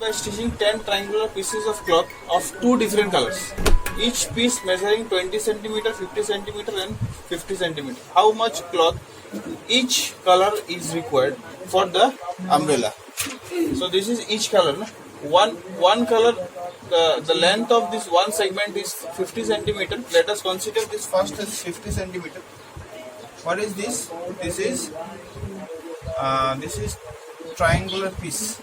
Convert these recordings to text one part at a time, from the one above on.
By stitching 10 triangular pieces of cloth of two different colors, each piece measuring 20 centimeter, 50 centimeter and 50 centimeter. How much cloth each color is required for the umbrella? So this is each color. No? One color, the length of this one segment is 50 centimeter. Let us consider this first as 50 centimeter. What is this? This is triangular piece.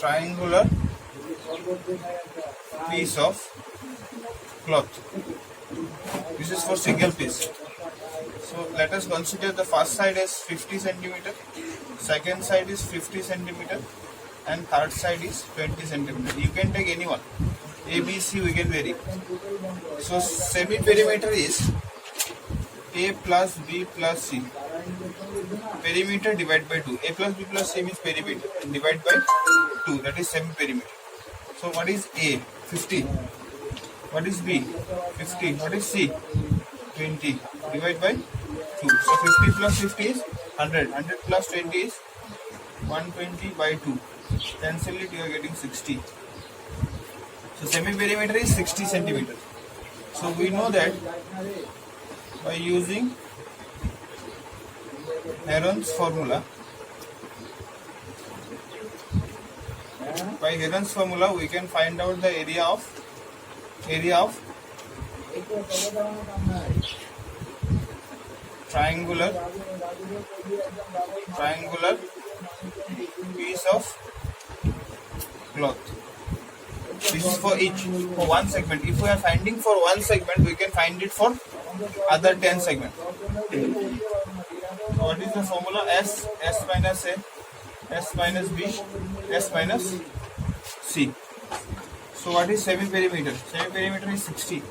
Triangular piece of cloth. This is for single piece. So let us consider the first side as 50 centimeter, second side is 50 centimeter, and third side is 20 centimeter. You can take any one. A, B, C we can vary. So semi perimeter is A plus B plus C. Perimeter divided by 2. A plus B plus C means perimeter. Divide by 2. That is semi perimeter. So what is A? 50. What is B? 50. What is C? 20. Divide by 2. So 50 plus 50 is 100. 100 plus 20 is 120 by 2. Cancel it, you are getting 60. So semi perimeter is 60 centimeter. So we know that by using Heron's formula, we can find out the area of triangular piece of cloth. This is for one segment. If we are finding for one segment, we can find it for other 10 segments. So what is the formula? S minus A, S minus B, S minus C. So what is semi perimeter? Semi perimeter is 60.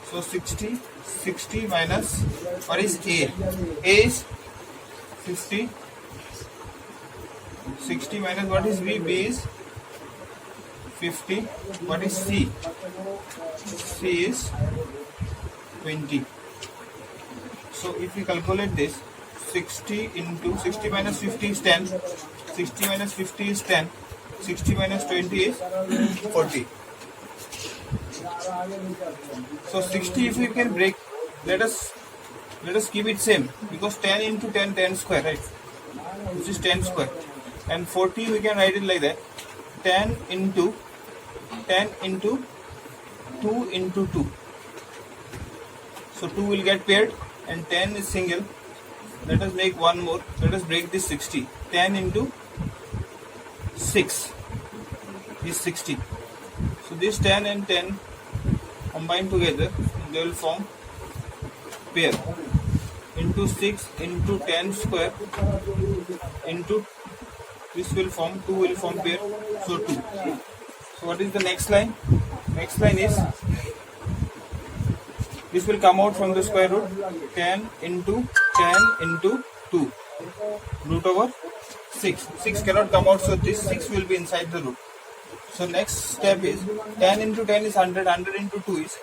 So 60 minus, what is A? A is 50. 60 minus what is B? B is 50. What is C? C is 20. So if we calculate this, 60 into 60 minus 50 is 10. 60 minus 50 is 10. 60 minus 20 is 40. So 60 if we can break, let us keep it same, because 10 into 10, 10 square, right? This is 10 square. And 40 we can write it like that. 10 into 2 into 2. So 2 will get paired and 10 is single. Let us make one more. Let us break this 60. 10 into 6 is 60. So this 10 and 10 combined together, they will form pair. Into 6 into 10 square into this will form 2 will form pair. So 2. So what is the next line? Next line is this will come out from the square root. 10 into 2 root over 6. 6 cannot come out, so this 6 will be inside the root. So next step is 10 into 10 is 100. 100 into 2 is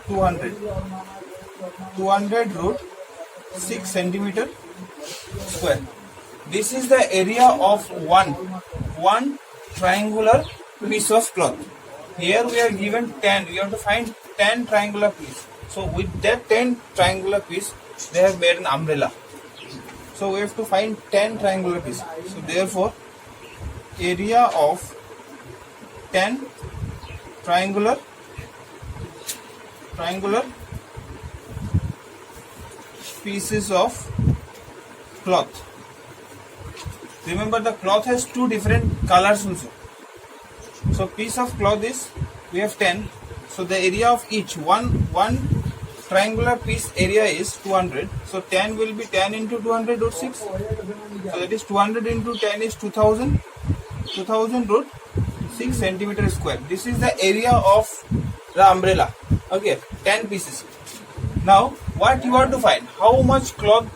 200. 200 root 6 centimeter square. This is the area of one triangular piece of cloth. Here we are given 10. We have to find 10 triangular piece. So with that 10 triangular piece, they have made an umbrella. So we have to find 10 triangular pieces. So therefore, area of 10 triangular pieces of cloth. Remember, the cloth has two different colors also. So piece of cloth is, we have 10. So the area of each one triangular piece area is 200. So 10 will be 10 into 200 root 6. So that is 200 into 10 is 2000. 2000 root 6 centimeter square. This is the area of the umbrella. Okay, 10 pieces. Now what you want to find? How much cloth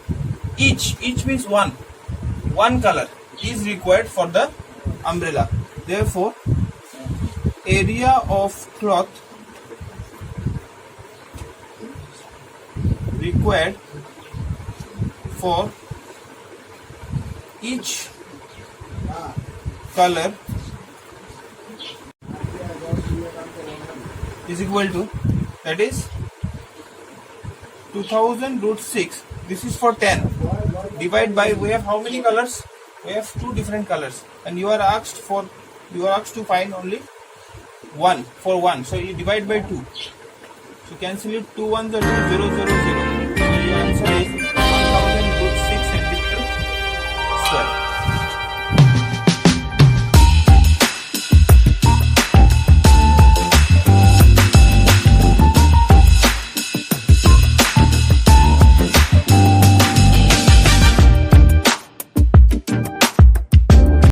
each means one color is required for the umbrella. Therefore, area of cloth required for each color is equal to, that is 2000 root 6. This is for 10. Divide by, we have how many colors? We have 2 different colors, and you are asked to find only one for one. So you divide by 2. So cancel it. 2 ones are 2, 0, 0, 0. So your answer is